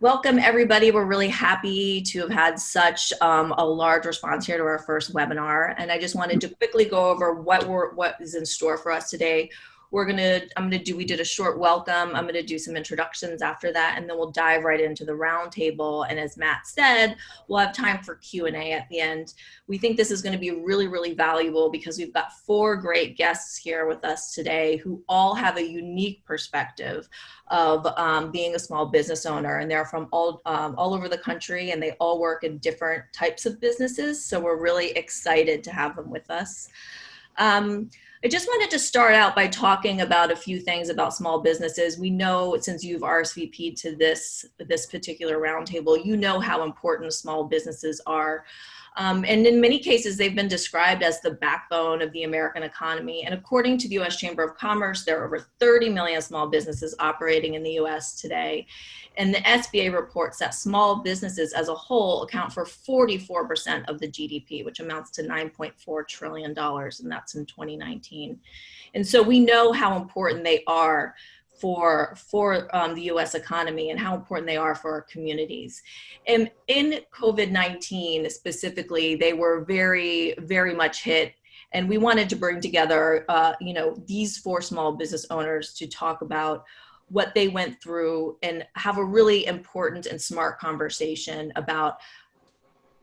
Welcome, everybody. We're really happy to have had such a large response here to our first webinar. And I just wanted to quickly go over what is in store for us today. We did a short welcome. I'm gonna do some introductions after that, and then we'll dive right into the roundtable. And as Matt said, we'll have time for Q&A at the end. We think this is gonna be really, really valuable because we've got 4 great guests here with us today who all have a unique perspective of being a small business owner, and they're from all over the country, and they all work in different types of businesses. So we're really excited to have them with us. I just wanted to start out by talking about a few things about small businesses. We know, since you've RSVP'd to this particular roundtable, you know how important small businesses are. And in many cases, they've been described as the backbone of the American economy. And according to the U.S. Chamber of Commerce, there are over 30 million small businesses operating in the U.S. today. And the SBA reports that small businesses as a whole account for 44% of the GDP, which amounts to $9.4 trillion, and that's in 2019. And so we know how important they are for the U.S. economy and how important they are for our communities. And in COVID-19 specifically, they were very, very much hit. And we wanted to bring together, these 4 small business owners to talk about what they went through and have a really important and smart conversation about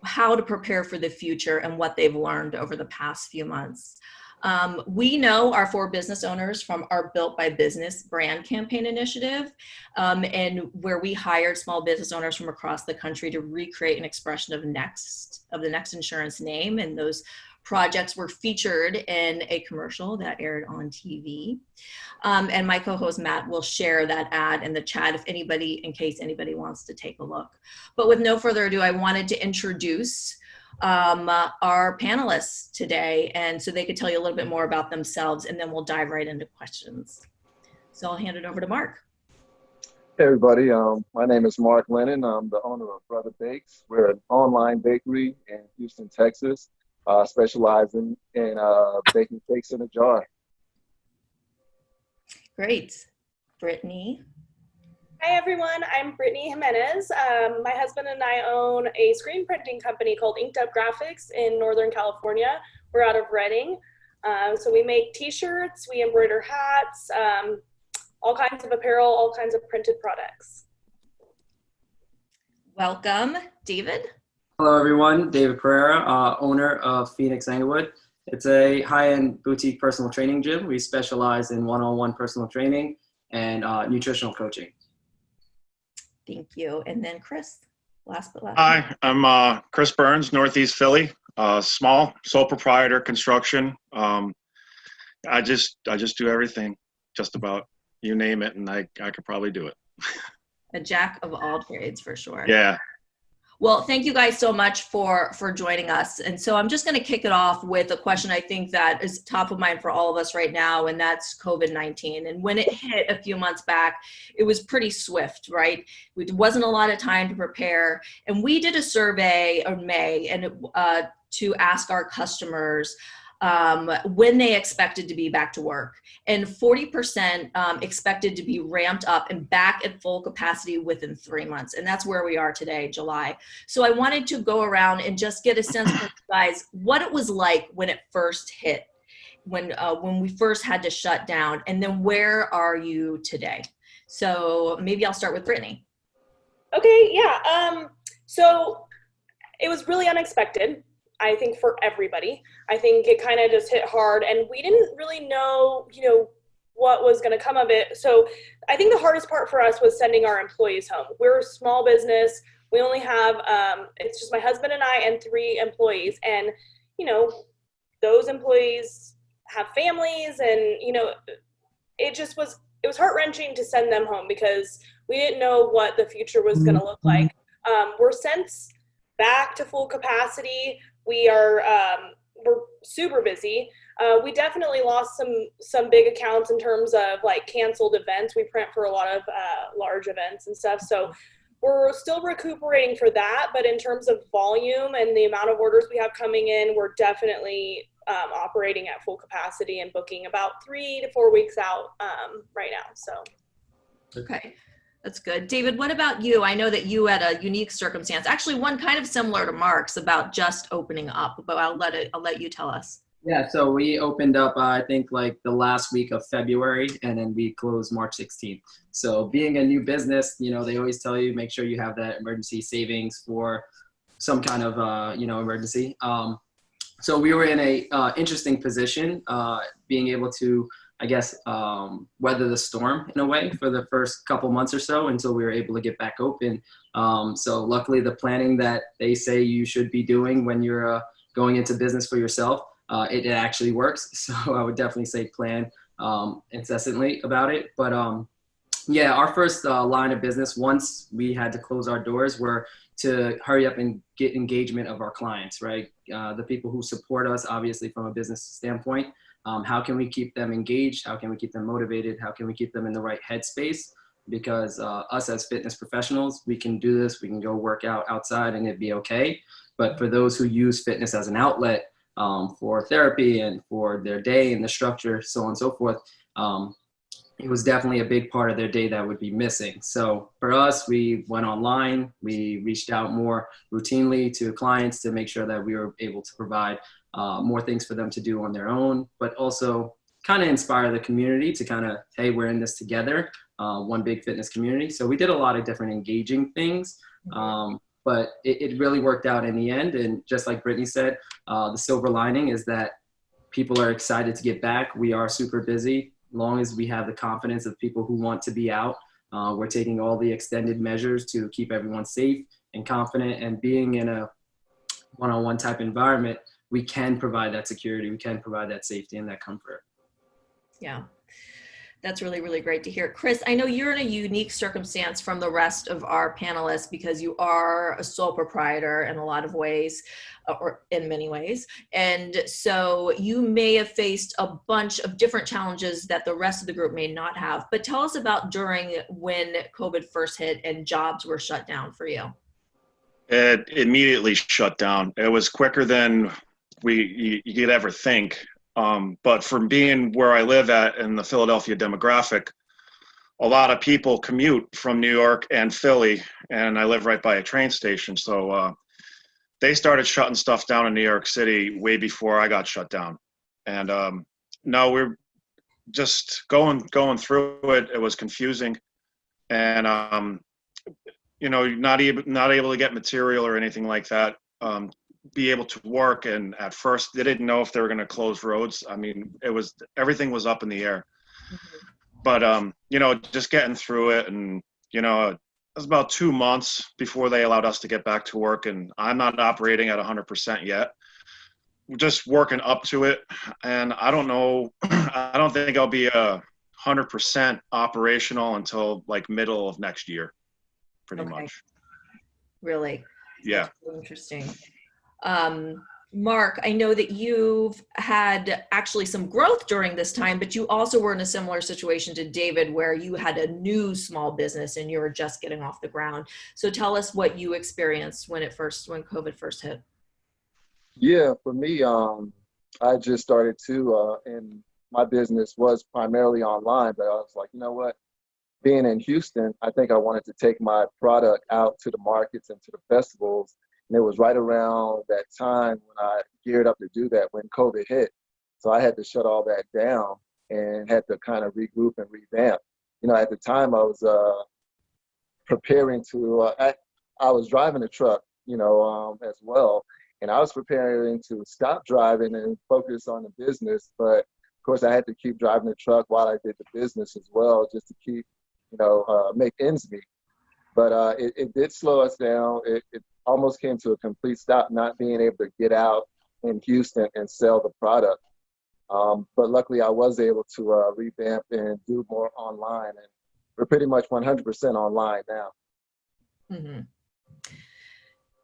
how to prepare for the future and what they've learned over the past few months. We know our 4 business owners from our Built by Business brand campaign initiative, and where we hired small business owners from across the country to recreate an expression of the Next Insurance name. And those projects were featured in a commercial that aired on TV. And my co-host Matt will share that ad in the chat in case anybody wants to take a look. But with no further ado, I wanted to introduce our panelists today, and so they could tell you a little bit more about themselves, and then we'll dive right into questions. So I'll hand it over to Mark. Hey everybody, my name is Mark Lennon. I'm the owner of Brotha Bakes. We're an online bakery in Houston, Texas, specializing in baking cakes in a jar. Great. Brittany. Hi everyone, I'm Brittany Jimenez. My husband and I own a screen printing company called Inked Up Graphics in Northern California. We're out of Redding. So we make t-shirts, we embroider hats, all kinds of apparel, all kinds of printed products. Welcome, David. Hello everyone, David Pareira, owner of Fenix, Englewood. It's a high-end boutique personal training gym. We specialize in one-on-one personal training and nutritional coaching. Thank you. And then Chris, last but not least. Hi, I'm Chris Burns, Northeast Philly, small sole proprietor construction. I just do everything, just about, you name it, and I could probably do it. A jack of all trades for sure. Yeah. Well, thank you guys so much for joining us. And so I'm just going to kick it off with a question I think that is top of mind for all of us right now, and that's COVID-19. And when it hit a few months back, it was pretty swift, right? There wasn't a lot of time to prepare. And we did a survey in May to ask our customers when they expected to be back to work. And 40% expected to be ramped up and back at full capacity within 3 months. And that's where we are today, July. So I wanted to go around and just get a sense from you guys what it was like when it first hit, when we first had to shut down, and then where are you today? So maybe I'll start with Brittany. Okay, yeah. So it was really unexpected, I think, for everybody. I think it kind of just hit hard, and we didn't really know, what was going to come of it. So I think the hardest part for us was sending our employees home. We're a small business. We only have, it's just my husband and I and 3 employees. And, those employees have families, and, it was heart-wrenching to send them home because we didn't know what the future was going to look like. We're since back to full capacity. We're super busy. We definitely lost some big accounts in terms of like canceled events. We print for a lot of large events and stuff. So we're still recuperating for that. But in terms of volume and the amount of orders we have coming in, we're definitely operating at full capacity and booking about 3 to 4 weeks out right now. So. Okay. That's good. David, what about you? I know that you had a unique circumstance, actually one kind of similar to Mark's about just opening up, but I'll let you tell us. Yeah, so we opened up, I think, like the last week of February, and then we closed March 16th. So being a new business, you know, they always tell you, make sure you have that emergency savings for some kind of, emergency. So we were in a interesting position, being able to, I guess, weather the storm in a way for the first couple months or so until we were able to get back open. So luckily the planning that they say you should be doing when you're going into business for yourself, it actually works. So I would definitely say plan incessantly about it. But yeah, our first line of business, once we had to close our doors, were to hurry up and get engagement of our clients, right? The people who support us, obviously from a business standpoint. How can we keep them engaged? How can we keep them motivated? How can we keep them in the right headspace? Because us as fitness professionals, we can do this. We can go work out outside and it'd be okay. But for those who use fitness as an outlet, for therapy and for their day and the structure, so on and so forth, it was definitely a big part of their day that would be missing. So for us, we went online, we reached out more routinely to clients to make sure that we were able to provide more things for them to do on their own, but also kind of inspire the community to kind of, hey, we're in this together, one big fitness community. So we did a lot of different engaging things. But it really worked out in the end. And just like Brittany said, the silver lining is that people are excited to get back. We are super busy. As long as we have the confidence of people who want to be out, we're taking all the extended measures to keep everyone safe and confident. And being in a one-on-one type environment, we can provide that security. We can provide that safety and that comfort. Yeah. That's really, really great to hear. Chris, I know you're in a unique circumstance from the rest of our panelists because you are a sole proprietor in a lot of ways, or in many ways. And so you may have faced a bunch of different challenges that the rest of the group may not have. But tell us about during when COVID first hit and jobs were shut down for you. It immediately shut down. It was quicker than you could ever think. But from being where I live at in the Philadelphia demographic, a lot of people commute from New York and Philly, and I live right by a train station. So they started shutting stuff down in New York City way before I got shut down. And no, we're just going through it. It was confusing, and not able to get material or anything like that. Be able to work, and at first they didn't know if they were going to close roads. I mean, everything was up in the air. But just getting through it, and it was about 2 months before they allowed us to get back to work, and I'm not operating at 100% yet. We're just working up to it, and I don't know, I don't think I'll be 100% operational until like middle of next year, pretty much. Really? Yeah. That's really interesting. Mark, I know that you've had actually some growth during this time, but you also were in a similar situation to David where you had a new small business and you were just getting off the ground. So tell us what you experienced when COVID first hit. Yeah, for me, I just started too, and my business was primarily online, but I was like, you know what? Being in Houston, I think I wanted to take my product out to the markets and to the festivals. And it was right around that time when I geared up to do that when COVID hit. So I had to shut all that down and had to kind of regroup and revamp. At the time I was preparing to, I was driving a truck, as well. And I was preparing to stop driving and focus on the business. But of course I had to keep driving the truck while I did the business as well, just to keep, make ends meet. But it did slow us down. It almost came to a complete stop, not being able to get out in Houston and sell the product. But luckily I was able to revamp and do more online, and we're pretty much 100% online now. Mm-hmm.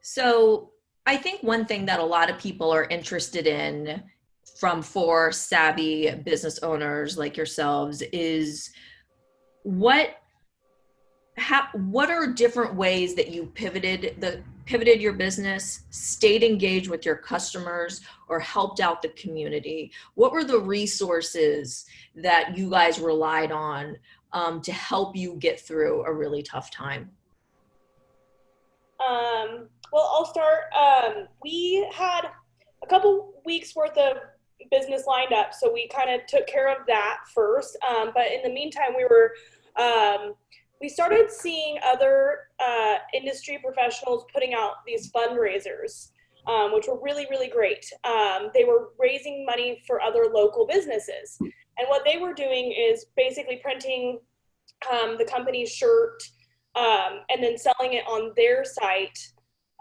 So I think one thing that a lot of people are interested in for savvy business owners like yourselves is what are different ways that you pivoted your business, stayed engaged with your customers, or helped out the community? What were the resources that you guys relied on to help you get through a really tough time? Well, I'll start. We had a couple weeks worth of business lined up, so we kind of took care of that first. But in the meantime, we started seeing other industry professionals putting out these fundraisers, which were really, really great. They were raising money for other local businesses. And what they were doing is basically printing the company's shirt and then selling it on their site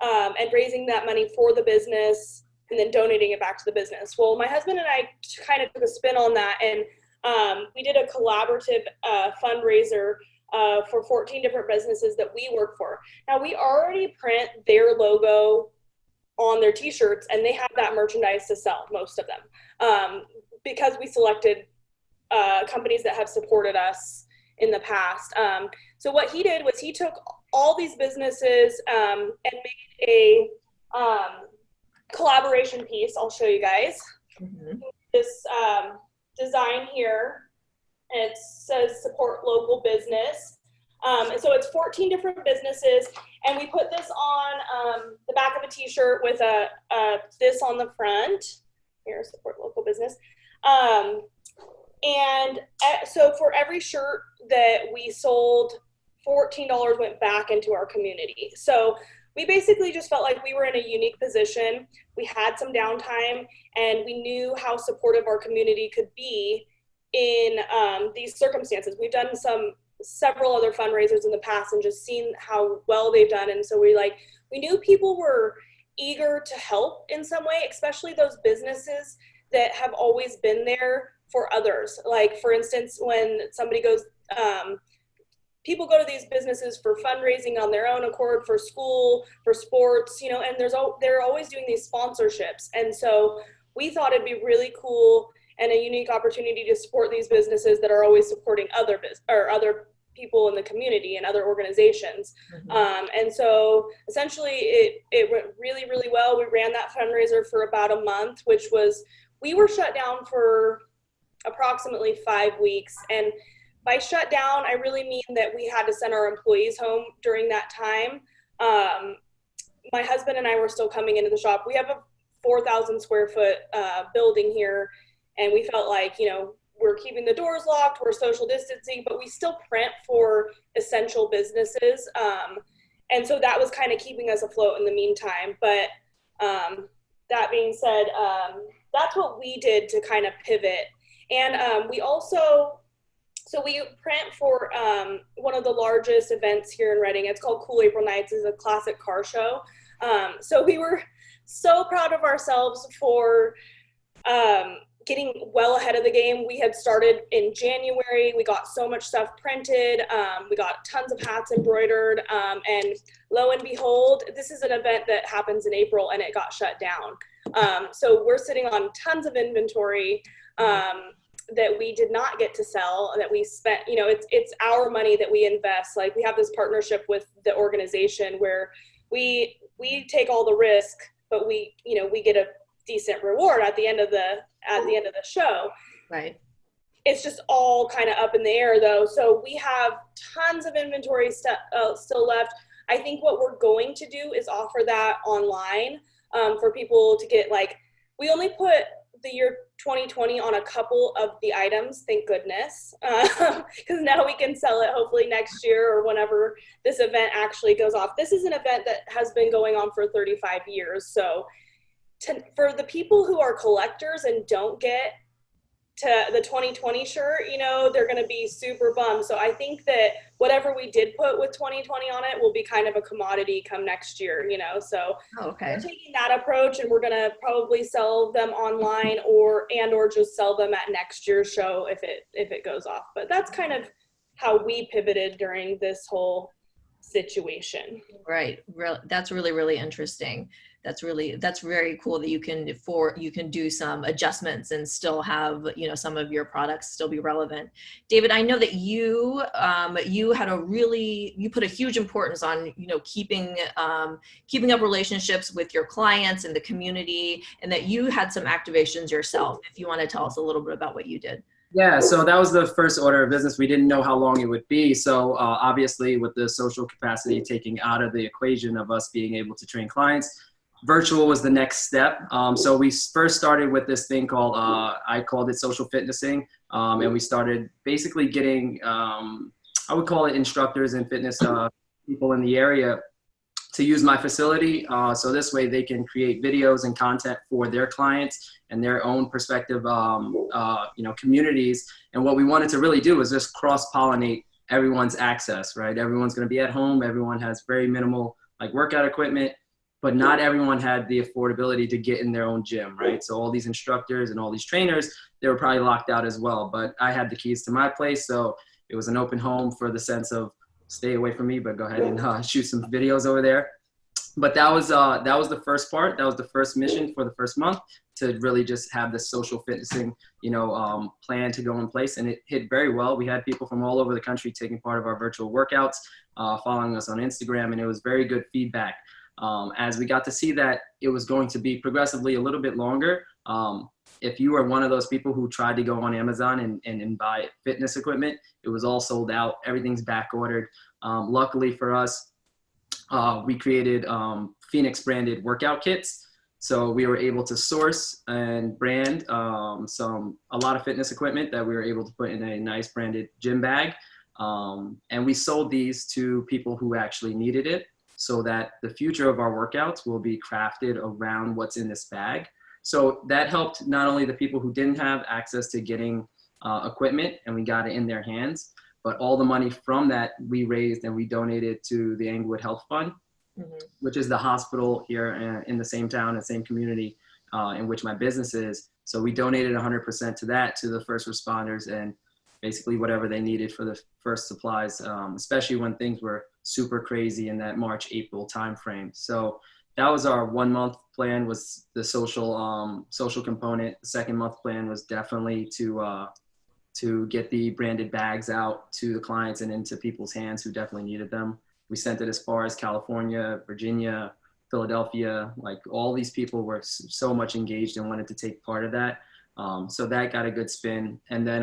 and raising that money for the business and then donating it back to the business. Well, my husband and I kind of took a spin on that, and we did a collaborative fundraiser for 14 different businesses that we work for. Now, we already print their logo on their t-shirts, and they have that merchandise to sell, most of them, because we selected companies that have supported us in the past. So what he did was he took all these businesses and made a collaboration piece. I'll show you guys. This design here, and it says support local business. And so it's 14 different businesses, and we put this on the back of a t-shirt with this on the front. Here, support local business. And so for every shirt that we sold, $14 went back into our community. So we basically just felt like we were in a unique position. We had some downtime, and we knew how supportive our community could be in these circumstances. We've done several other fundraisers in the past and just seen how well they've done. And so we knew people were eager to help in some way, especially those businesses that have always been there for others. Like, for instance, when somebody goes, people go to these businesses for fundraising on their own accord, for school, for sports, and they're always doing these sponsorships. And so we thought it'd be really cool and a unique opportunity to support these businesses that are always supporting other people in the community and other organizations. And so essentially it went really, really well. We ran that fundraiser for about a month, we were shut down for approximately 5 weeks. And by shut down, I really mean that we had to send our employees home during that time. My husband and I were still coming into the shop. We have a 4,000 square foot building here, and we felt like, we're keeping the doors locked, we're social distancing, but we still print for essential businesses. And so that was kind of keeping us afloat in the meantime. But that being said, that's what we did to kind of pivot. And we print for one of the largest events here in Reading. It's called Cool April Nights. It's a classic car show. So we were so proud of ourselves for getting well ahead of the game. We had started in January. We got so much stuff printed. We got tons of hats embroidered. And lo and behold, this is an event that happens in April, and it got shut down. So we're sitting on tons of inventory that we did not get to sell, that we spent, it's our money that we invest. Like, we have this partnership with the organization where we take all the risk, but we get a decent reward at the end of the show. Right. It's just all kind of up in the air, though. So we have tons of inventory still left. I think what we're going to do is offer that online for people to get. We only put the year 2020 on a couple of the items, thank goodness, because now we can sell it hopefully next year or whenever this event actually goes off. This is an event that has been going on for 35 years. So for the people who are collectors and don't get to the 2020 shirt, they're going to be super bummed. So I think that whatever we did put with 2020 on it will be kind of a commodity come next year, so Okay. We're taking that approach, and we're going to probably sell them online or just sell them at next year's show if it goes off. But that's kind of how we pivoted during this whole situation. Right. That's really, really interesting. That's very cool that you can do some adjustments and still have, some of your products still be relevant. David, I know that you put a huge importance on, keeping up relationships with your clients and the community, and that you had some activations yourself. If you want to tell us a little bit about what you did. Yeah, so that was the first order of business. We didn't know how long it would be. So obviously with the social capacity taking out of the equation of us being able to train clients, virtual was the next step. So we first started with this thing called, I called it social fitnessing. And we started basically getting, I would call it instructors and fitness people in the area to use my facility. So this way they can create videos and content for their clients and their own prospective communities. And what we wanted to really do was just cross-pollinate everyone's access, right? Everyone's going to be at home. Everyone has very minimal like workout equipment, but not everyone had the affordability to get in their own gym, right? So all these instructors and all these trainers, they were probably locked out as well. But I had the keys to my place, so it was an open home for the sense of stay away from me, but go ahead and shoot some videos over there. But that was the first part. That was the first mission for the first month, to really just have this social fitnessing, plan to go in place. And it hit very well. We had people from all over the country taking part of our virtual workouts, following us on Instagram, and it was very good feedback. As we got to see that it was going to be progressively a little bit longer. If you are one of those people who tried to go on Amazon and buy fitness equipment, it was all sold out. Everything's back ordered. Luckily for us, we created Fenix branded workout kits. So we were able to source and brand a lot of fitness equipment that we were able to put in a nice branded gym bag. And we sold these to people who actually needed it, so that the future of our workouts will be crafted around what's in this bag. So that helped not only the people who didn't have access to getting equipment, and we got it in their hands, but all the money from that we raised and we donated to the Englewood Health Fund, which is the hospital here in the same town and same community in which my business is. So we donated 100% to that, to the first responders, and basically whatever they needed for the first supplies, especially when things were super crazy in that March, April timeframe. So that was our 1 month plan, was the social component. The second month plan was definitely to get the branded bags out to the clients and into people's hands who definitely needed them. We sent it as far as California, Virginia, Philadelphia. Like, all these people were so much engaged and wanted to take part of that. So that got a good spin. And then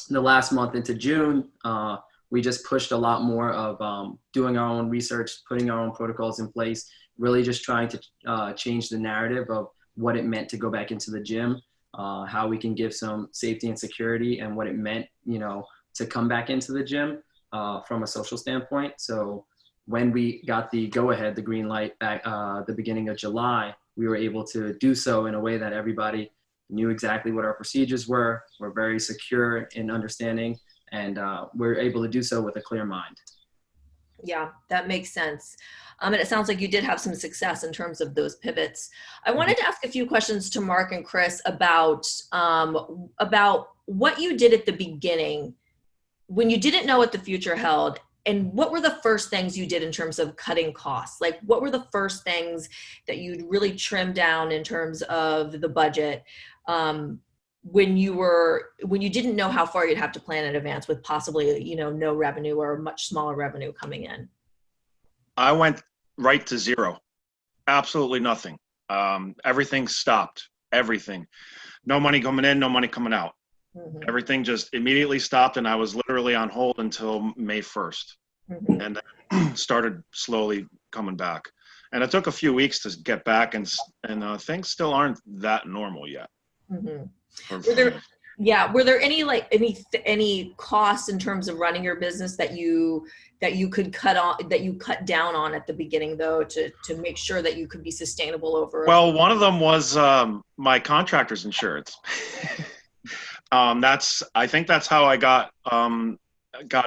the last month into June, we just pushed a lot more of doing our own research, putting our own protocols in place, really just trying to change the narrative of what it meant to go back into the gym, how we can give some safety and security, and what it meant, to come back into the gym from a social standpoint. So when we got the go-ahead, the green light back the beginning of July, we were able to do so in a way that everybody knew exactly what our procedures were. We're very secure in understanding, and we're able to do so with a clear mind. Yeah, that makes sense. And it sounds like you did have some success in terms of those pivots. I wanted to ask a few questions to Mark and Chris about what you did at the beginning when you didn't know what the future held, and what were the first things you did in terms of cutting costs? Like, what were the first things that you'd really trimmed down in terms of the budget when you didn't know how far you'd have to plan in advance with possibly, no revenue or much smaller revenue coming in? I went right to zero. Absolutely nothing. Everything stopped. Everything. No money coming in, no money coming out. Mm-hmm. Everything just immediately stopped, and I was literally on hold until May 1st. Mm-hmm. And then started slowly coming back. And it took a few weeks to get back, and things still aren't that normal yet. Mm-hmm. Were there any costs in terms of running your business that you could cut down on at the beginning, though, to make sure that you could be sustainable over? Well, one of them was my contractor's insurance. I think that's how I got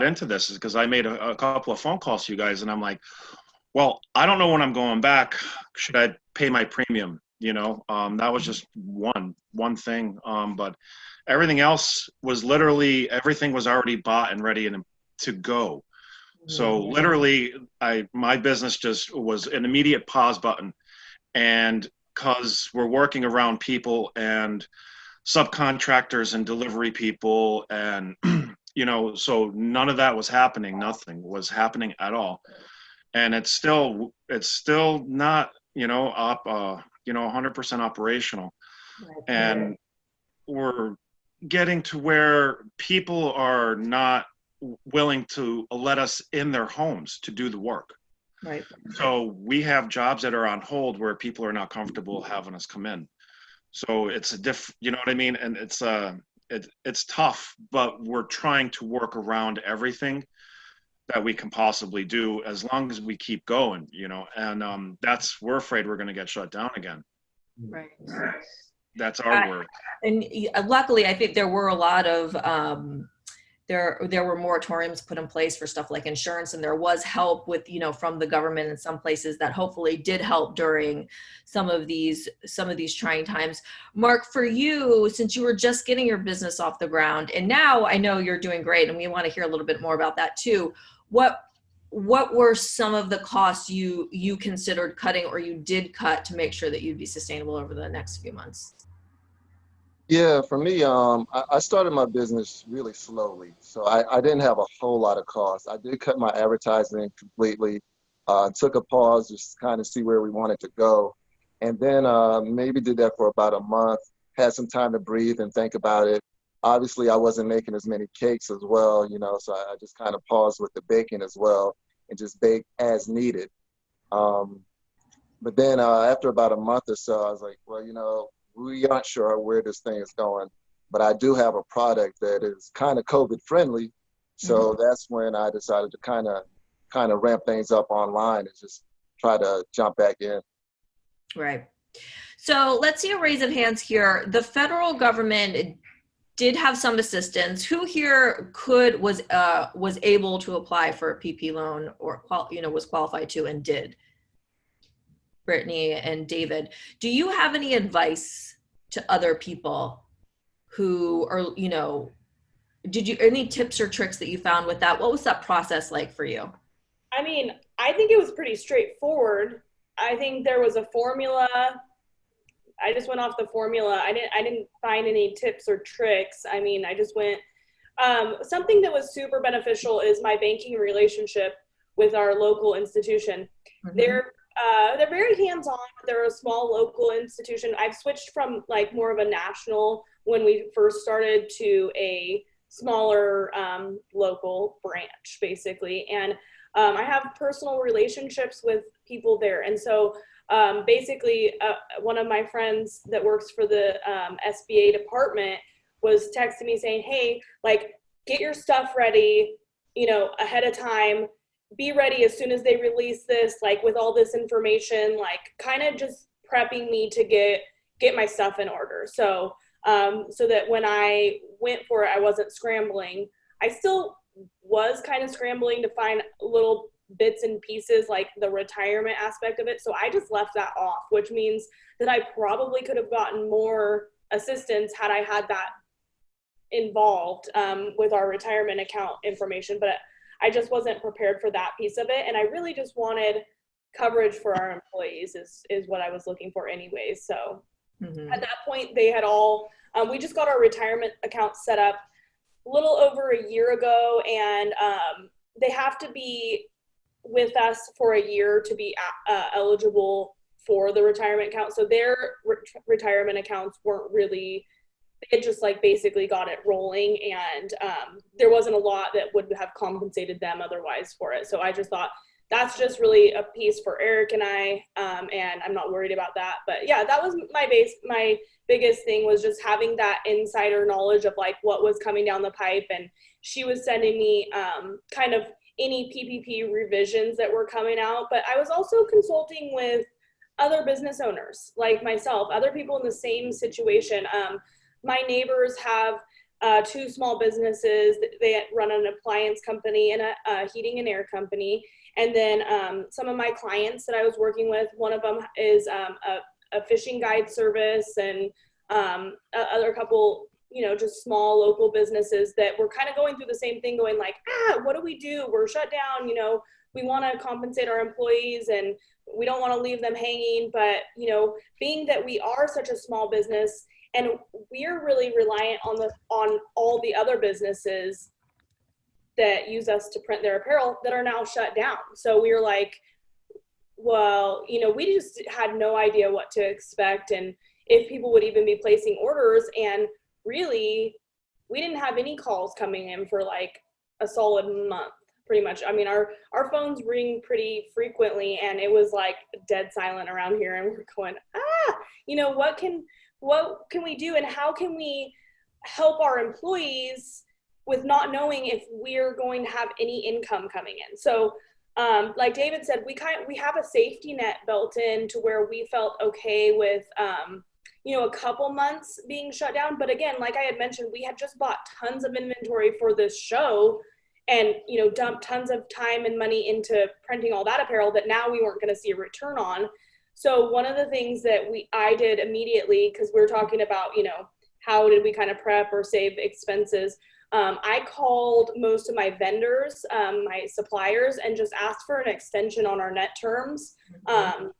into this, is because I made a couple of phone calls to you guys, and I'm like, well, I don't know when I'm going back. Should I pay my premium? That was just one thing. But everything else was everything was already bought and ready to go. So literally my business just was an immediate pause button. And because we're working around people and subcontractors and delivery people, and, so none of that was happening. Nothing was happening at all. And it's still not, up, 100% operational. Right. And we're getting to where people are not willing to let us in their homes to do the work. Right. So we have jobs that are on hold where people are not comfortable having us come in. So it's you know what I mean? And it's tough, but we're trying to work around everything that we can possibly do as long as we keep going, you know, and we're afraid we're going to get shut down again. Right. That's our word. And luckily, I think there were a lot of, there were moratoriums put in place for stuff like insurance, and there was help with, you know, from the government in some places that hopefully did help during some of these trying times. Mark, for you, since you were just getting your business off the ground, and now I know you're doing great, and we want to hear a little bit more about that too. What were some of the costs you considered cutting, or you did cut, to make sure that you'd be sustainable over the next few months? Yeah, for me, I started my business really slowly, so I didn't have a whole lot of costs. I did cut my advertising completely, took a pause just to kind of see where we wanted to go, and then maybe did that for about a month, had some time to breathe and think about it. Obviously, I wasn't making as many cakes as well, you know, so I just kind of paused with the baking as well and just bake as needed. But then after about a month or so, I was like, well, you know, we aren't sure where this thing is going, but I do have a product that is kind of COVID friendly. So that's when I decided to kind of ramp things up online and just try to jump back in. Right. So let's see a raise of hands here. The federal government did have some assistance. Who here was able to apply for a PP loan, or was qualified to and did? Brittany and David, do you have any advice to other people who are, you know, any tips or tricks that you found with that? What was that process like for you? I mean, I think it was pretty straightforward. I think there was a formula. I just went off the formula. I didn't find any tips or tricks. I mean, I just went, something that was super beneficial is my banking relationship with our local institution. They're very hands-on. They're a small local institution. I've switched from like more of a national when we first started to a smaller local branch, basically. And I have personal relationships with people there. And so basically, one of my friends that works for the SBA department was texting me saying, hey, like, get your stuff ready, you know, ahead of time. Be ready as soon as they release this, like with all this information, like kind of just prepping me to get my stuff in order. So, so that when I went for it, I wasn't scrambling. I still was kind of scrambling to find little bits and pieces, like the retirement aspect of it. So I just left that off, which means that I probably could have gotten more assistance had I had that involved with our retirement account information. But I just wasn't prepared for that piece of it. And I really just wanted coverage for our employees is what I was looking for anyways. So at that point, they had all, we just got our retirement account set up a little over a year ago. And they have to be with us for a year to be eligible for the retirement account. So their retirement accounts weren't really, it just like basically got it rolling, and there wasn't a lot that would have compensated them otherwise for it. So I just thought that's just really a piece for Eric and I, and I'm not worried about that. But yeah, that was my biggest thing was just having that insider knowledge of like what was coming down the pipe. And she was sending me kind of any PPP revisions that were coming out. But I was also consulting with other business owners like myself, other people in the same situation. My neighbors have 2 small businesses. They run an appliance company and a heating and air company. And then some of my clients that I was working with, one of them is a fishing guide service, and other couple, you know, just small local businesses that were kind of going through the same thing, going like, what do we do? We're shut down, you know, we want to compensate our employees and we don't want to leave them hanging. But, you know, being that we are such a small business, and we're really reliant on all the other businesses that use us to print their apparel that are now shut down. So we were like, well, you know, we just had no idea what to expect and if people would even be placing orders. And really, we didn't have any calls coming in for like a solid month, pretty much. I mean, our phones ring pretty frequently, and it was like dead silent around here, and we're going, you know, what can we do, and how can we help our employees with not knowing if we're going to have any income coming in. So like David said, we have a safety net built in to where we felt okay with you know, a couple months being shut down. But again, like I had mentioned, we had just bought tons of inventory for this show, and, you know, dumped tons of time and money into printing all that apparel that now we weren't going to see a return on. So one of the things that I did immediately, because we were talking about, you know, how did we kind of prep or save expenses, I called most of my vendors, my suppliers, and just asked for an extension on our net terms. And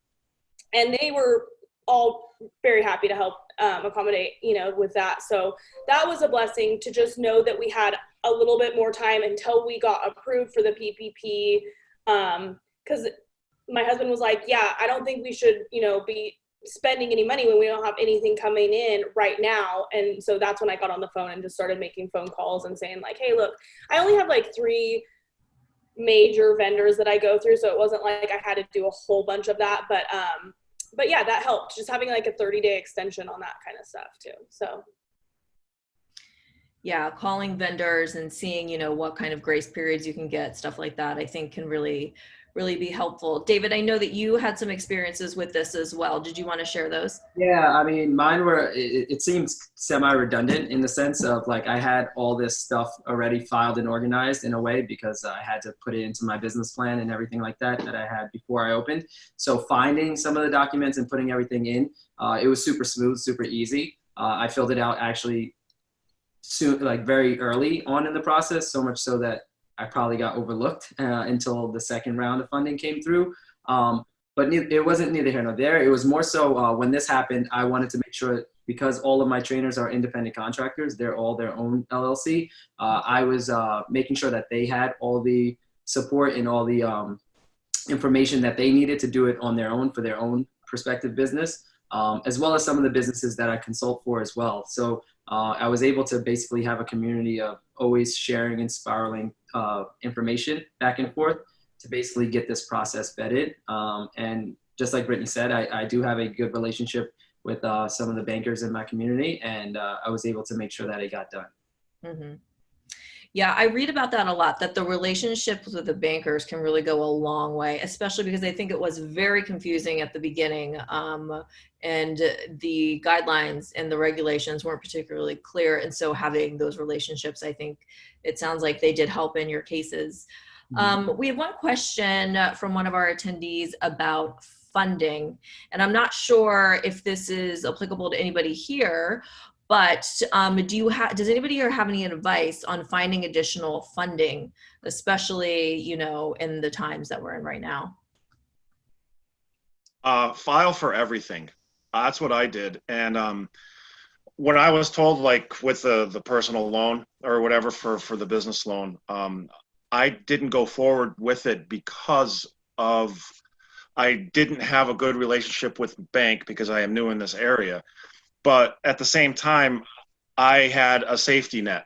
they were all very happy to help accommodate, you know, with that. So that was a blessing to just know that we had a little bit more time until we got approved for the PPP. Because my husband was like, yeah, I don't think we should, you know, be spending any money when we don't have anything coming in right now. And so that's when I got on the phone and just started making phone calls and saying like, hey, look, I only have like 3 major vendors that I go through. So it wasn't like I had to do a whole bunch of that, but yeah, that helped, just having like a 30-day extension on that kind of stuff too. So yeah, calling vendors and seeing, you know, what kind of grace periods you can get, stuff like that, I think can really be helpful. David, I know that you had some experiences with this as well. Did you want to share those? Yeah, I mean, mine were, it seems semi-redundant in the sense of like I had all this stuff already filed and organized in a way because I had to put it into my business plan and everything like that I had before I opened. So finding some of the documents and putting everything in, it was super smooth, super easy. I filled it out actually soon, like very early on in the process, so much so that I probably got overlooked until the second round of funding came through. But it wasn't neither here nor there. It was more so when this happened, I wanted to make sure, because all of my trainers are independent contractors, they're all their own LLC. I was making sure that they had all the support and all the information that they needed to do it on their own for their own prospective business, as well as some of the businesses that I consult for as well. So I was able to basically have a community of always sharing and spiraling information back and forth to basically get this process vetted. And just like Brittany said, I do have a good relationship with some of the bankers in my community, and I was able to make sure that it got done. Mm-hmm. Yeah, I read about that a lot, that the relationships with the bankers can really go a long way, especially because I think it was very confusing at the beginning, and the guidelines and the regulations weren't particularly clear. And so having those relationships, I think it sounds like they did help in your cases. We have one question from one of our attendees about funding, and I'm not sure if this is applicable to anybody here, but does anybody here have any advice on finding additional funding, especially, you know, in the times that we're in right now? File for everything. That's what I did. And when I was told, like with the personal loan or whatever for the business loan, I didn't go forward with it because I didn't have a good relationship with bank because I am new in this area. But at the same time, I had a safety net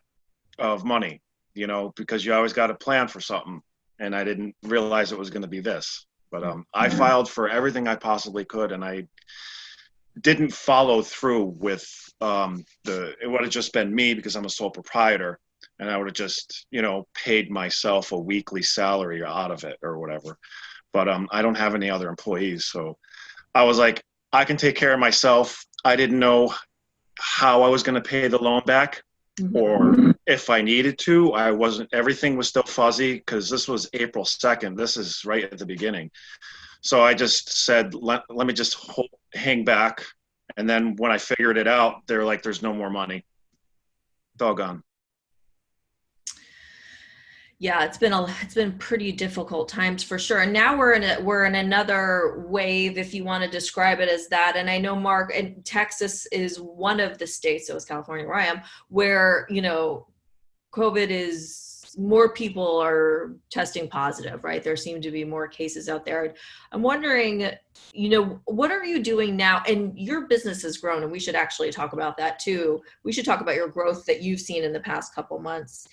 of money, you know, because you always got to plan for something. And I didn't realize it was going to be this. But I filed for everything I possibly could, and I didn't follow through with it would have just been me because I'm a sole proprietor, and I would have just, you know, paid myself a weekly salary out of it or whatever. But I don't have any other employees, so I was like, I can take care of myself. I didn't know how I was going to pay the loan back, or if I needed to. Everything was still fuzzy because this was April 2nd. This is right at the beginning. So I just said, let me just hang back. And then when I figured it out, they're like, there's no more money. It's all gone. Yeah, it's been pretty difficult times for sure. And now we're in another wave, if you want to describe it as that. And I know, Mark, and Texas is one of the states, so is California where I am, where, you know, COVID is more people are testing positive, right? There seem to be more cases out there. I'm wondering, what are you doing now? And your business has grown, and we should actually talk about that too. We should talk about your growth that you've seen in the past couple months.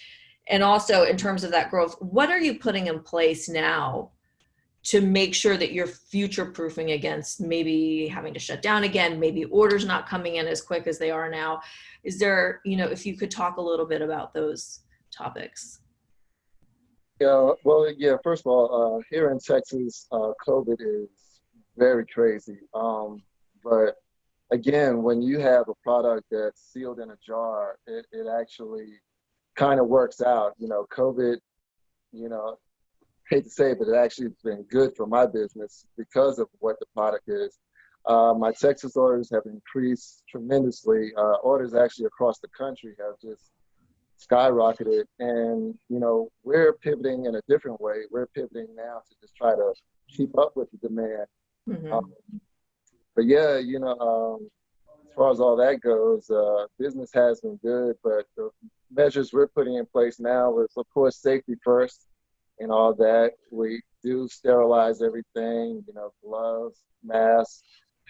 And also in terms of that growth, what are you putting in place now to make sure that you're future proofing against maybe having to shut down again, maybe orders not coming in as quick as they are now? Is there, if you could talk a little bit about those topics. Yeah, well, yeah, first of all, here in Texas, COVID is very crazy. But again, when you have a product that's sealed in a jar, it actually kind of works out. COVID, hate to say it, but it actually has been good for my business because of what the product is. My Texas orders have increased tremendously. Orders actually across the country have just skyrocketed, and we're pivoting in a different way. We're pivoting now to just try to keep up with the demand. But yeah, as far as all that goes, business has been good, but the measures we're putting in place now is, of course, safety first and all that. We do sterilize everything, gloves, masks,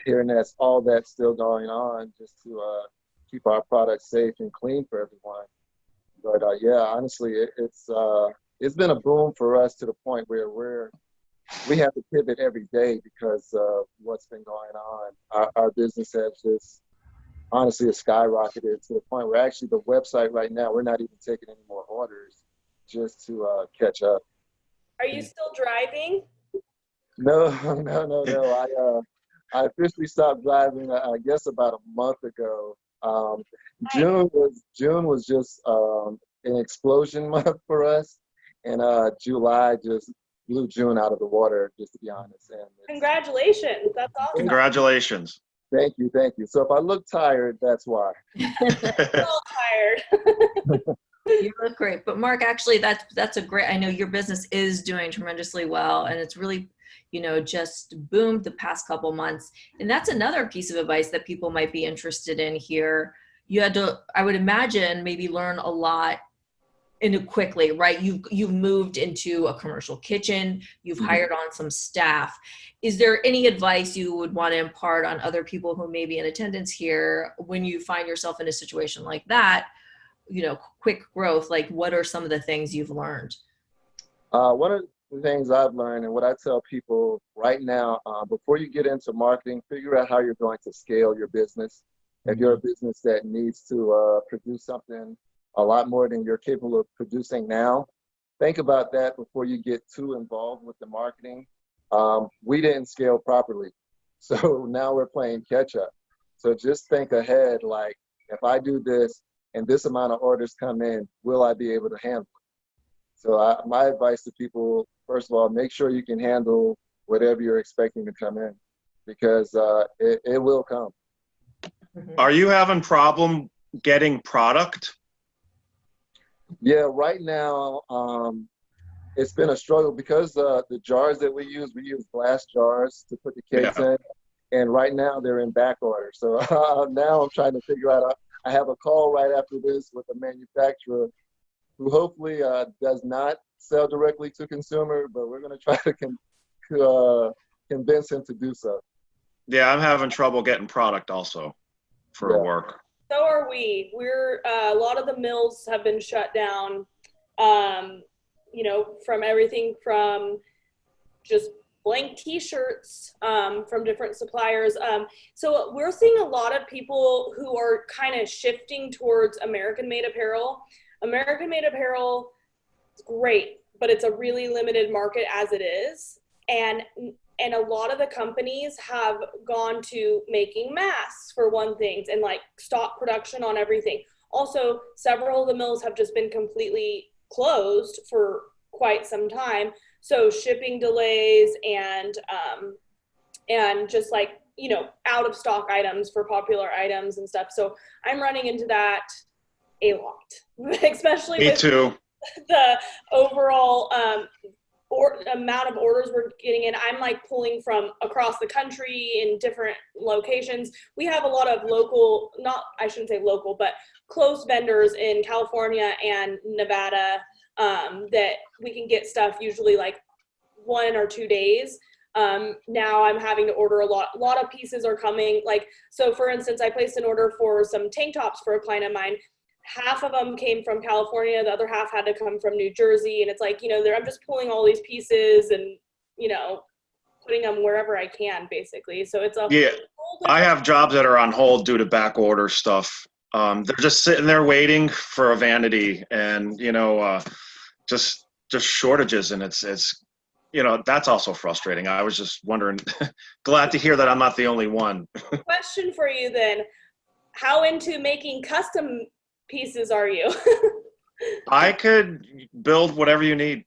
hair nets, all that's still going on just to keep our products safe and clean for everyone. But yeah, honestly, it's been a boom for us to the point where we have to pivot every day because of what's been going on. Our business has just honestly has skyrocketed to the point where actually the website right now, we're not even taking any more orders just to catch up. Are you still driving? No. I officially stopped driving, I guess, about a month ago. June was just an explosion month for us, and July just blew June out of the water, just to be honest. And congratulations, that's awesome. Congratulations. Thank you. So if I look tired, that's why. I'm all tired. You look great, but Mark, actually, that's a great. I know your business is doing tremendously well, and it's really, just boomed the past couple months. And that's another piece of advice that people might be interested in here. You had to, I would imagine, maybe learn a lot quickly, right? You've moved into a commercial kitchen. You've hired on some staff. Is there any advice you would want to impart on other people who may be in attendance here when you find yourself in a situation like that? Quick growth, like what are some of the things you've learned? One of the things I've learned and what I tell people right now, before you get into marketing, figure out how you're going to scale your business. If you're a business that needs to produce something a lot more than you're capable of producing now, think about that before you get too involved with the marketing. We didn't scale properly, so now we're playing catch up. So just think ahead, like if I do this, and this amount of orders come in, will I be able to handle it? So my advice to people, first of all, make sure you can handle whatever you're expecting to come in, because it will come. Are you having problem getting product? Yeah, right now, it's been a struggle because the jars that we use glass jars to put the cakes in. And right now they're in back order. So now I'm trying to figure out, I have a call right after this with a manufacturer who hopefully does not sell directly to consumer, but we're going to try to convince him to do so. Yeah, I'm having trouble getting product also for work. So are we. We're a lot of the mills have been shut down, from everything from just blank t-shirts from different suppliers. So we're seeing a lot of people who are kind of shifting towards American-made apparel. American-made apparel is great, but it's a really limited market as it is. And a lot of the companies have gone to making masks for one thing and like stop production on everything. Also, several of the mills have just been completely closed for quite some time. So shipping delays and just like, out of stock items for popular items and stuff. So I'm running into that a lot, especially Me too. The overall amount of orders we're getting in. I'm like pulling from across the country in different locations. We have a lot of local, I shouldn't say local, but close vendors in California and Nevada, that we can get stuff usually like 1 or 2 days. Now I'm having to order a lot of pieces are coming. Like, so for instance, I placed an order for some tank tops for a client of mine. Half of them came from California. The other half had to come from New Jersey. And it's like, I'm just pulling all these pieces and, putting them wherever I can, basically. So it's I have jobs that are on hold due to back order stuff. They're just sitting there waiting for a vanity, and just shortages, and it's that's also frustrating. I was just wondering, glad to hear that I'm not the only one. Question for you then: how into making custom pieces are you? I could build whatever you need.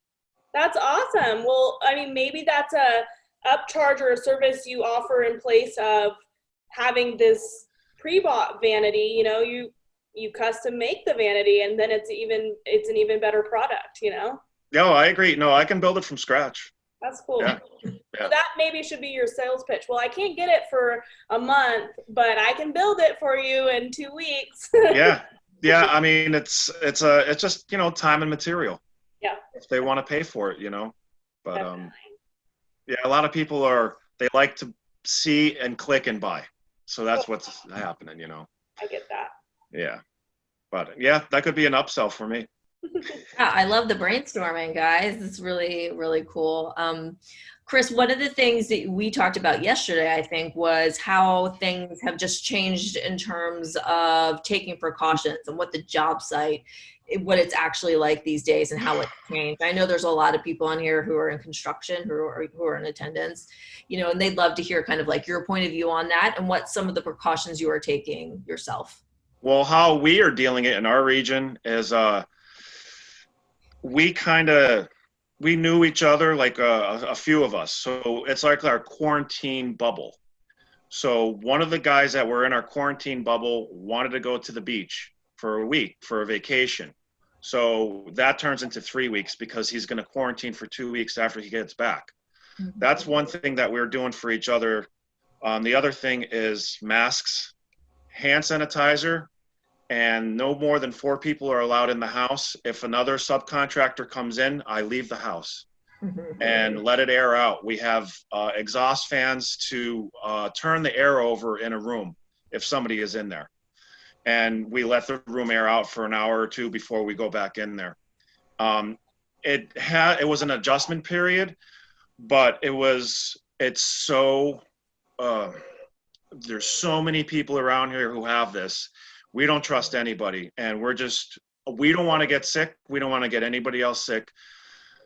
That's awesome. Well, I mean, maybe that's a upcharge or a service you offer in place of having this pre-bought vanity. You custom make the vanity, and then it's an even better product. No, I agree. No, I can build it from scratch. That's cool. Yeah. So that maybe should be your sales pitch. Well, I can't get it for a month, but I can build it for you in 2 weeks. Yeah. I mean, it's just time and material. Yeah. If they want to pay for it, But Definitely. a lot of people they like to see and click and buy. So that's what's happening, I get that. Yeah. But that could be an upsell for me. Yeah, I love the brainstorming, guys. It's really, really cool. Chris, one of the things that we talked about yesterday, I think, was how things have just changed in terms of taking precautions and what the job site, what it's actually like these days and how it's changed. I know there's a lot of people on here who are in construction, who are in attendance, and they'd love to hear kind of like your point of view on that and what some of the precautions you are taking yourself. Well, how we are dealing it in our region is we knew each other, like a few of us. So it's like our quarantine bubble. So one of the guys that were in our quarantine bubble wanted to go to the beach for a week for a vacation. So that turns into 3 weeks because he's going to quarantine for 2 weeks after he gets back. Mm-hmm. That's one thing that we're doing for each other. The other thing is masks, hand sanitizer, and no more than 4 people are allowed in the house. If another subcontractor comes in, I leave the house and let it air out. We have exhaust fans to turn the air over in a room if somebody is in there. And we let the room air out for an hour or 2 before we go back in there. It was an adjustment period, but there's so many people around here who have this. We don't trust anybody, and we don't want to get sick. We don't want to get anybody else sick.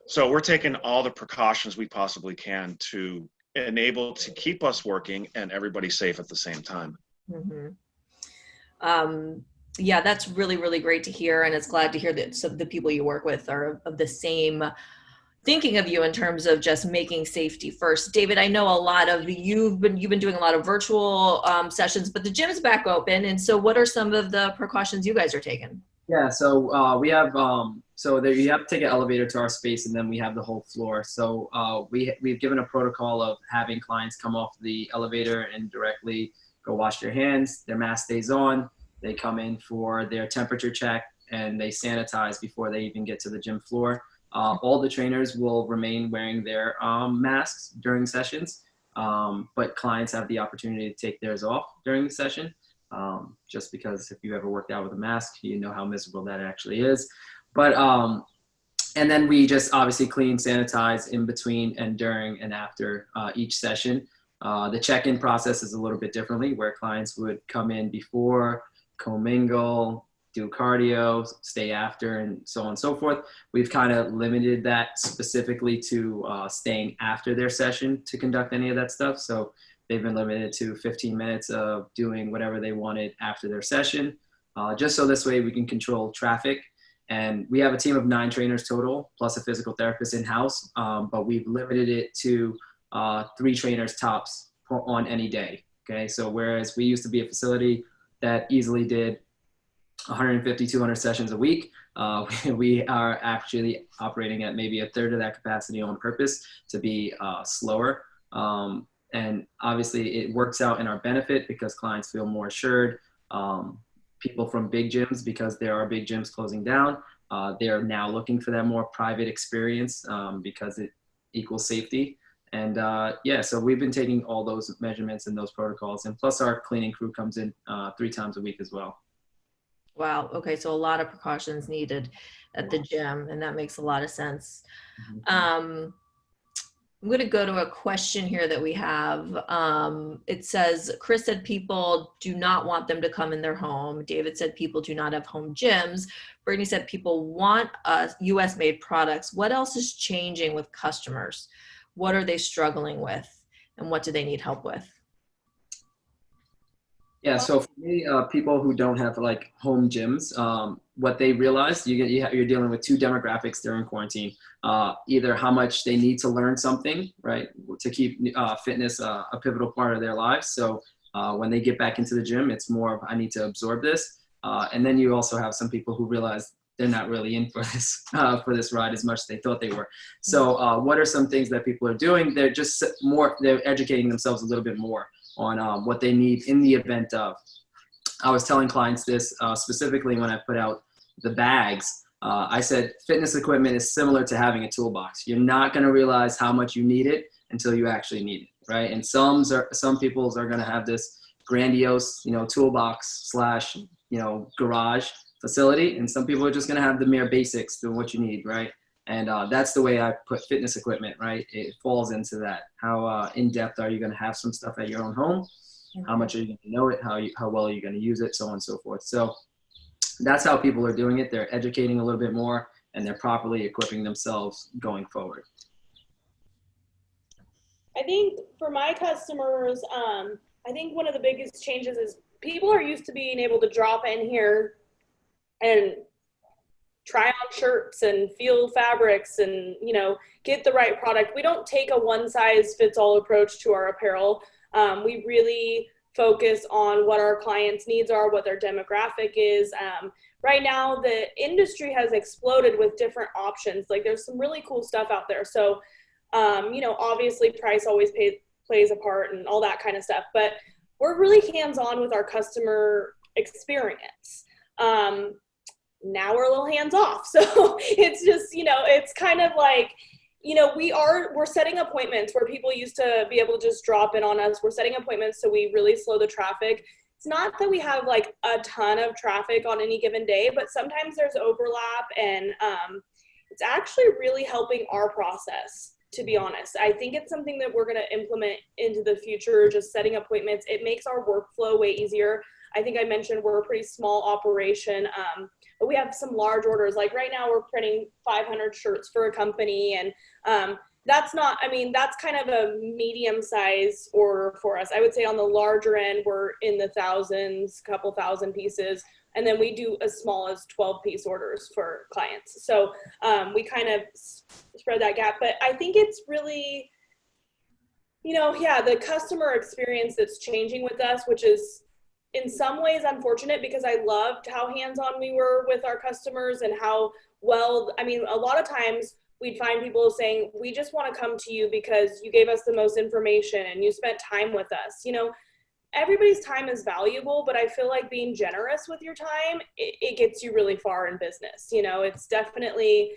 So we're taking all the precautions we possibly can to enable to keep us working and everybody safe at the same time. Mm-hmm. That's really, really great to hear. And it's glad to hear that some of the people you work with are of the same thinking of you in terms of just making safety first. David, I know a lot of you've been doing a lot of virtual sessions, but the gym's back open. And so what are some of the precautions you guys are taking? Yeah, so we have, so there you have to take an elevator to our space, and then we have the whole floor. So we've given a protocol of having clients come off the elevator and directly go wash their hands. Their mask stays on. They come in for their temperature check, and they sanitize before they even get to the gym floor. All the trainers will remain wearing their masks during sessions, but clients have the opportunity to take theirs off during the session, just because if you ever worked out with a mask, you know how miserable that actually is. But and then we just obviously clean, sanitize in between and during and after each session. The check-in process is a little bit differently, where clients would come in before, commingle, do cardio, stay after, and so on and so forth. We've kind of limited that specifically to staying after their session to conduct any of that stuff. So they've been limited to 15 minutes of doing whatever they wanted after their session, just so this way we can control traffic. And we have a team of 9 trainers total, plus a physical therapist in-house, but we've limited it to 3 trainers tops on any day. Okay, so whereas we used to be a facility that easily did 150, 200 sessions a week, we are actually operating at maybe a third of that capacity on purpose to be slower. And obviously it works out in our benefit because clients feel more assured. People from big gyms, because there are big gyms closing down, they're now looking for that more private experience because it equals safety. And yeah, so we've been taking all those measurements and those protocols, and plus our cleaning crew comes in 3 times a week as well. Wow. Okay. So a lot of precautions needed at the gym, and that makes a lot of sense. I'm going to go to a question here that we have. It says, Chris said people do not want them to come in their home. David said people do not have home gyms. Brittany said people want US made products. What else is changing with customers? What are they struggling with? And what do they need help with? Yeah, so for me, people who don't have like home gyms, what they realize, you're dealing with 2 demographics during quarantine. Either how much they need to learn something, right, to keep fitness a pivotal part of their lives. So when they get back into the gym, it's more of I need to absorb this. And then you also have some people who realize they're not really in for this ride as much as they thought they were. So what are some things that people are doing? They're just they're educating themselves a little bit more on what they need in the event of. I was telling clients this specifically when I put out the bags. I said fitness equipment is similar to having a toolbox. You're not going to realize how much you need it until you actually need it, right? And some people are going to have this grandiose, toolbox / garage facility, and some people are just going to have the mere basics to what you need, right? And that's the way I put fitness equipment, right? It falls into that. How in-depth are you going to have some stuff at your own home? How much are you going to know it? How well are you going to use it? So on and so forth. So that's how people are doing it. They're educating a little bit more, and they're properly equipping themselves going forward. I think for my customers, I think one of the biggest changes is people are used to being able to drop in here and try on shirts and feel fabrics and, get the right product. We don't take a one size fits all approach to our apparel. We really focus on what our clients' needs are, what their demographic is. Right now, the industry has exploded with different options. Like there's some really cool stuff out there. So, obviously price always plays a part and all that kind of stuff, but we're really hands-on with our customer experience. Now we're a little hands off. So it's just, it's kind of like, we're setting appointments where people used to be able to just drop in on us. We're setting appointments so we really slow the traffic. It's not that we have like a ton of traffic on any given day, but sometimes there's overlap, and it's actually really helping our process, to be honest. I think it's something that we're going to implement into the future, just setting appointments. It makes our workflow way easier. I think I mentioned we're a pretty small operation, but we have some large orders. Like right now we're printing 500 shirts for a company, and that's kind of a medium size order for us. I would say on the larger end, we're in the thousands, couple thousand pieces. And then we do as small as 12-piece orders for clients. So we kind of spread that gap. But I think it's really, the customer experience that's changing with us, which is in some ways unfortunate because I loved how hands-on we were with our customers and how well, a lot of times we'd find people saying, we just want to come to you because you gave us the most information and you spent time with us. Everybody's time is valuable, but I feel like being generous with your time, it gets you really far in business. It's definitely,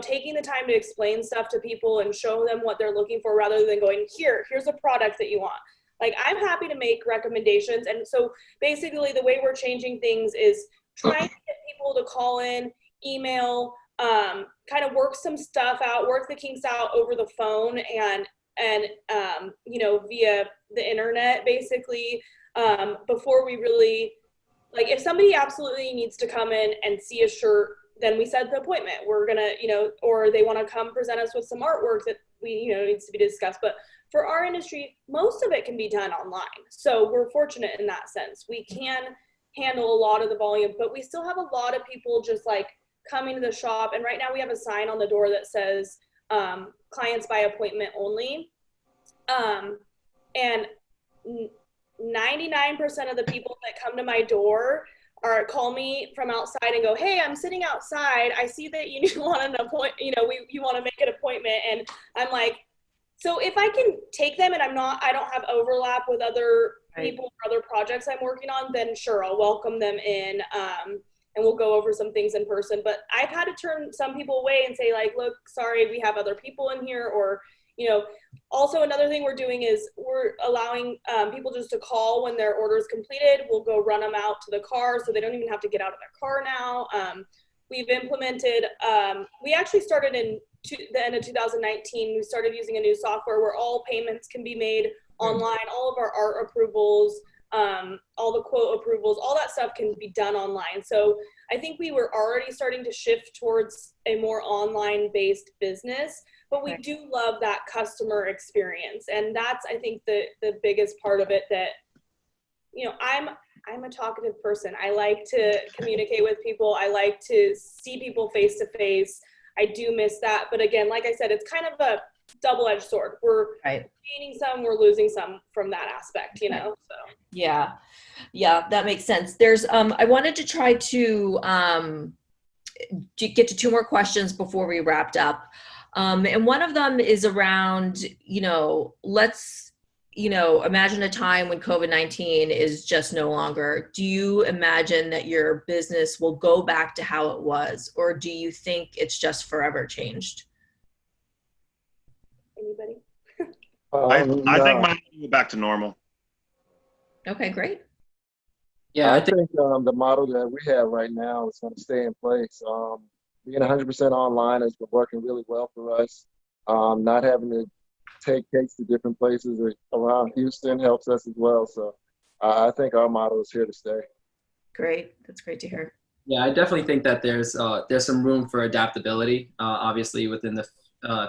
taking the time to explain stuff to people and show them what they're looking for rather than going, here's a product that you want. Like, I'm happy to make recommendations. And so basically the way we're changing things is trying to get people to call in, email, kind of work some stuff out, work the kinks out over the phone and via the internet, basically, before we really, like, if somebody absolutely needs to come in and see a shirt, then we set the appointment. We're gonna, or they want to come present us with some artwork that needs to be discussed. But for our industry, most of it can be done online. So we're fortunate in that sense. We can handle a lot of the volume, but we still have a lot of people just like coming to the shop. And right now we have a sign on the door that says, clients by appointment only. And 99% of the people that come to my door call me from outside and go, hey, I'm sitting outside. I see that you want an appointment, you want to make an appointment. And I'm like, so if I can take them and I don't have overlap with other people or other projects I'm working on, then sure, I'll welcome them in. and we'll go over some things in person. But I've had to turn some people away and say like, look, sorry, we have other people in here, or, you know, also another thing we're doing is we're allowing people just to call when their order is completed. We'll go run them out to the car so they don't even have to get out of their car now. We've implemented, we actually started in the end of 2019, we started using a new software where all payments can be made online, all of our art approvals, all the quote approvals, all that stuff can be done online. So I think we were already starting to shift towards a more online based business, but we do love that customer experience. And that's, I think, the biggest part of it, that, you know, I'm a talkative person. I like to communicate with people. I like to see people face to face. I do miss that. But again, like I said, it's kind of a double-edged sword. We're gaining some, we're losing some from that aspect, you know? So. Yeah, that makes sense. There's, I wanted to try to get to two more questions before we wrapped up. And one of them is around, you know, let's, you know, imagine a time when COVID-19 is just no longer. Do you imagine that your business will go back to how it was, or do you think it's just forever changed? Anybody? I think mine will go back to normal. Okay, great. Yeah, I think the model that we have right now is going to stay in place. Being 100% online has been working really well for us. Not having to take case to different places around Houston helps us as well. So I think our model is here to stay. Great. That's great to hear. Yeah, I definitely think that there's some room for adaptability, obviously within the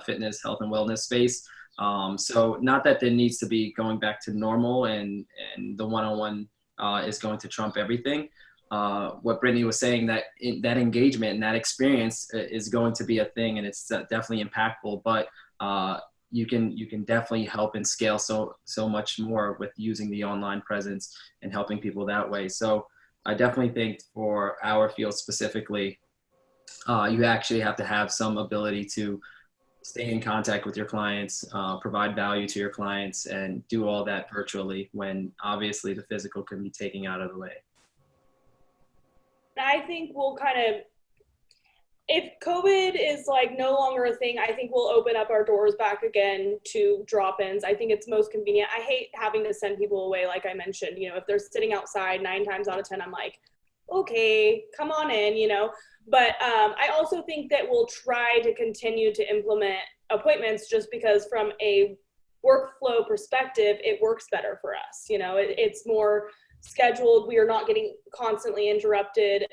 fitness, health, and wellness space. So not that there needs to be going back to normal and the one-on-one is going to trump everything. What Brittany was saying, that that engagement and that experience is going to be a thing, and it's definitely impactful. But you can definitely help and scale so much more with using the online presence and helping people that way. So I definitely think for our field specifically, you actually have to have some ability to stay in contact with your clients, provide value to your clients, and do all that virtually when obviously the physical can be taken out of the way. I think we'll kind of, if COVID is like no longer a thing, I think we'll open up our doors back again to drop-ins. I think it's most convenient. I hate having to send people away, like I mentioned. You know, if they're sitting outside 9 times out of 10, I'm like, okay, come on in, you know. But I also think that we'll try to continue to implement appointments, just because from a workflow perspective, it works better for us. You know, it's more scheduled. We are not getting constantly interrupted,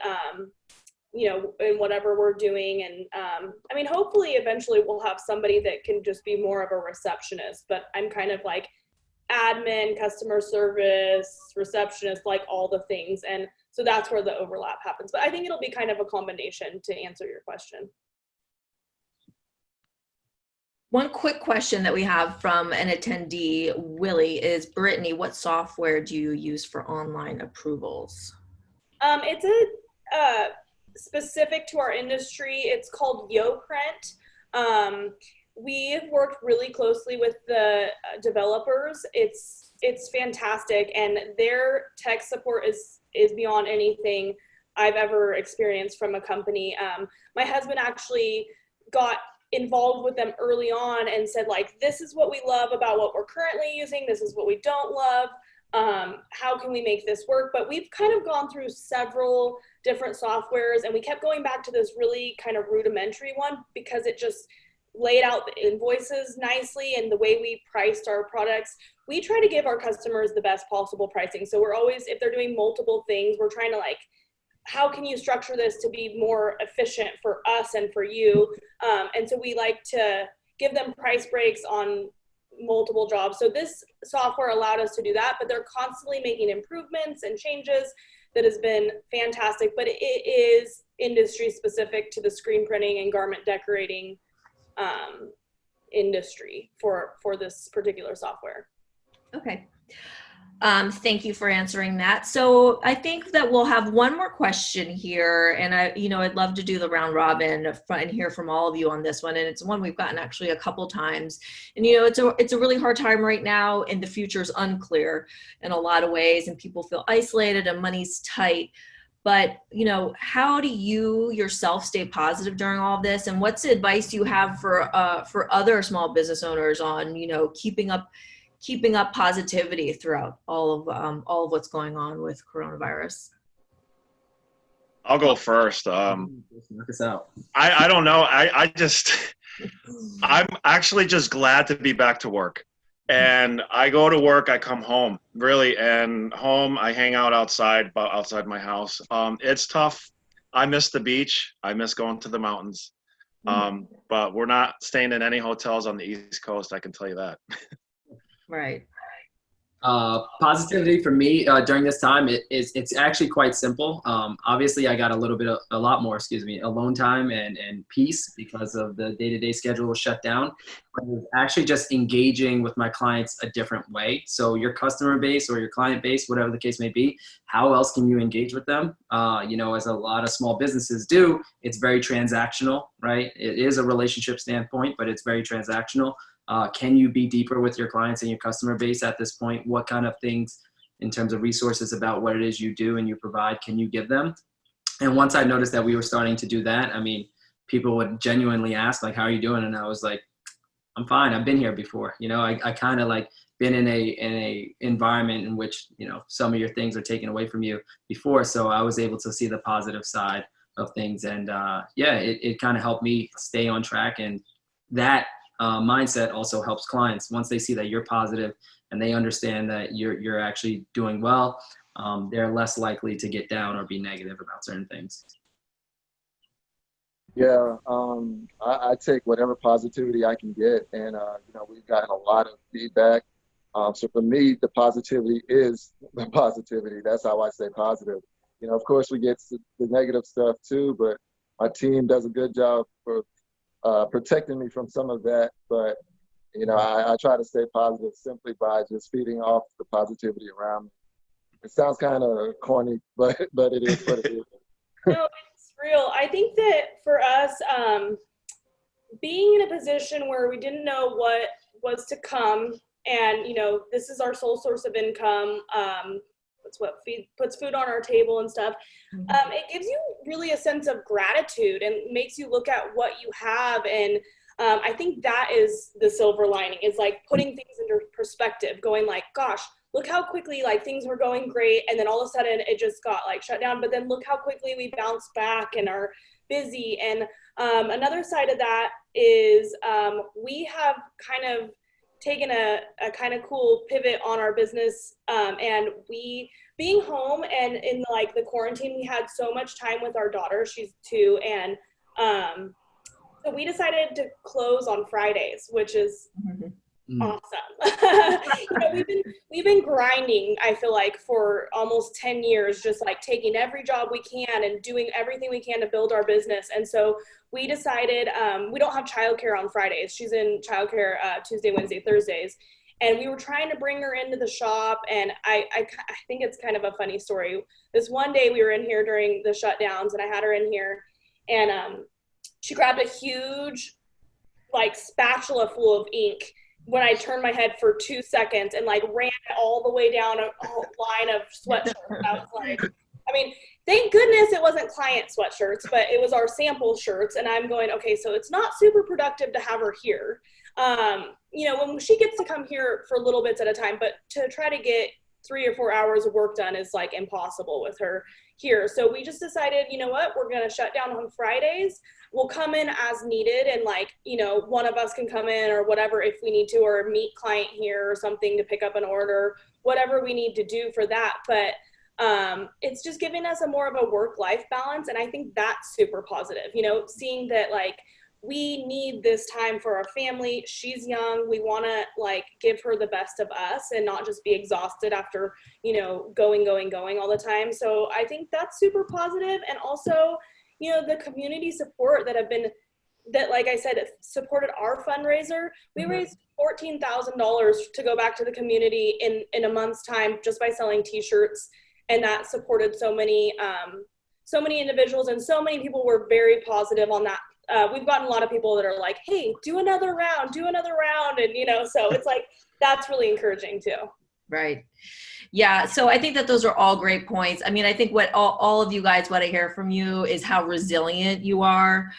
you know, in whatever we're doing. And I mean, hopefully eventually we'll have somebody that can just be more of a receptionist, but I'm kind of like admin, customer service, receptionist, like all the things. And so that's where the overlap happens. But I think it'll be kind of a combination, to answer your question. One quick question that we have from an attendee, Willie, is Brittany, what software do you use for online approvals? It's a specific to our industry. It's called YoPrint. We've worked really closely with the developers. It's fantastic, and their tech support is beyond anything I've ever experienced from a company. My husband actually got involved with them early on and said, like, this is what we love about what we're currently using. This is what we don't love. How can we make this work? But we've kind of gone through several different softwares, and we kept going back to this really kind of rudimentary one because it just laid out the invoices nicely, and the way we priced our products. We try to give our customers the best possible pricing. So we're always, if they're doing multiple things, we're trying to like, how can you structure this to be more efficient for us and for you? And so we like to give them price breaks on multiple jobs. So this software allowed us to do that, but they're constantly making improvements and changes. That has been fantastic, but it is industry specific to the screen printing and garment decorating industry for this particular software. Okay. Thank you for answering that. So I think that we'll have one more question here, and I'd love to do the round robin and hear from all of you on this one. And it's one we've gotten actually a couple times. And it's a really hard time right now, and the future is unclear in a lot of ways, and people feel isolated and money's tight. But, you know, how do you yourself stay positive during all of this? And what's the advice you have for other small business owners on, you know, keeping up positivity throughout all of what's going on with coronavirus? I'll go first. Knock us out. I don't know. I'm actually just glad to be back to work. And I go to work, I come home, really, and home, I hang out outside my house. It's tough. I miss the beach. I miss going to the mountains. But we're not staying in any hotels on the East Coast, I can tell you that. Right. Positivity for me during this time, it's actually quite simple. Obviously, I got a lot more alone time and peace because of the day-to-day schedule was shut down. But it's actually just engaging with my clients a different way. So your customer base or your client base, whatever the case may be, how else can you engage with them? You know, as a lot of small businesses do, it's very transactional, right? It is a relationship standpoint, but it's very transactional. Can you be deeper with your clients and your customer base at this point? What kind of things in terms of resources about what it is you do and you provide can you give them? And once I noticed that we were starting to do that, I mean, people would genuinely ask, like, how are you doing? And I was like, I'm fine. I've been here before. You know, I kind of like been in a environment in which, you know, some of your things are taken away from you before. So I was able to see the positive side of things. And it kind of helped me stay on track. And that mindset also helps clients. Once they see that you're positive and they understand that you're actually doing well, they're less likely to get down or be negative about certain things. Yeah, I take whatever positivity I can get, and you know, we've gotten a lot of feedback. So for me, the positivity is the positivity. That's how I stay positive. You know, of course, we get the negative stuff too, but my team does a good job for protecting me from some of that. But you know, I try to stay positive simply by just feeding off the positivity around me. It sounds kind of corny, but it is what it is. No, it's real. I think that for us, being in a position where we didn't know what was to come, and you know, this is our sole source of income. It's what puts food on our table and stuff. It gives you really a sense of gratitude and makes you look at what you have. And I think that is the silver lining, is like putting things into perspective, going like, gosh, look how quickly like things were going great, and then all of a sudden it just got like shut down. But then look how quickly we bounced back and are busy. And another side of that is we have kind of taken a kind of cool pivot on our business, and we being home and in like the quarantine, we had so much time with our daughter. She's 2, and so we decided to close on Fridays, which is awesome. You know, we've been grinding, I feel like, for almost 10 years, just like taking every job we can and doing everything we can to build our business. And so we decided we don't have childcare on Fridays. She's in childcare Tuesday, Wednesday, Thursdays. And we were trying to bring her into the shop. And I think it's kind of a funny story. This one day we were in here during the shutdowns, and I had her in here, and she grabbed a huge like spatula full of ink when I turned my head for 2 seconds and like ran all the way down a whole line of sweatshirts. I was like, I mean, thank goodness it wasn't client sweatshirts, but it was our sample shirts. And I'm going, okay, so it's not super productive to have her here. You know, when she gets to come here for little bits at a time, but to try to get 3 or 4 hours of work done is like impossible with her here. So we just decided, you know what, we're going to shut down on Fridays. We'll come in as needed, and like, you know, one of us can come in or whatever if we need to, or meet client here or something to pick up an order, whatever we need to do for that. But it's just giving us a more of a work-life balance. And I think that's super positive, you know, seeing that like we need this time for our family. She's young. We want to like give her the best of us and not just be exhausted after, you know, going all the time. So I think that's super positive. And also, you know, the community support that like I said, supported our fundraiser. We raised $14,000 to go back to the community in a month's time just by selling t-shirts. And that supported so many individuals, and so many people were very positive on that. We've gotten a lot of people that are like, hey, do another round. And, you know, so it's like, that's really encouraging too. Right. Yeah. So I think that those are all great points. I mean, I think what all of you guys, what I hear from you is how resilient you are.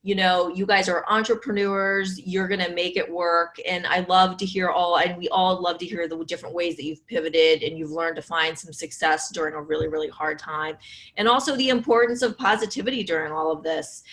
You know, you guys are entrepreneurs, you're going to make it work. And I love to hear and we all love to hear the different ways that you've pivoted and you've learned to find some success during a really, really hard time. And also the importance of positivity during all of this.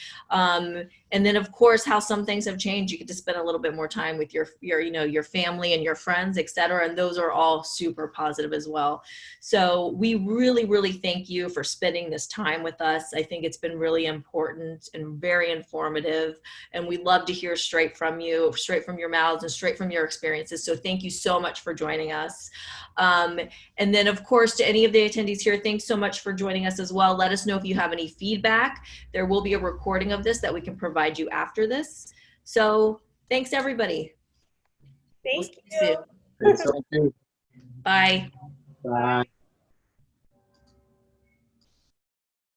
And then of course, how some things have changed. You get to spend a little bit more time with your your family and your friends, et cetera. And those are all super positive as well. So we really, really thank you for spending this time with us. I think it's been really important and very informative. And we love to hear straight from you, straight from your mouths and straight from your experiences. So thank you so much for joining us. And then of course, to any of the attendees here, thanks so much for joining us as well. Let us know if you have any feedback. There will be a recording of this that we can provide you after this. So thanks everybody. Thank We'll see you. soon. Thank you. Bye. Bye.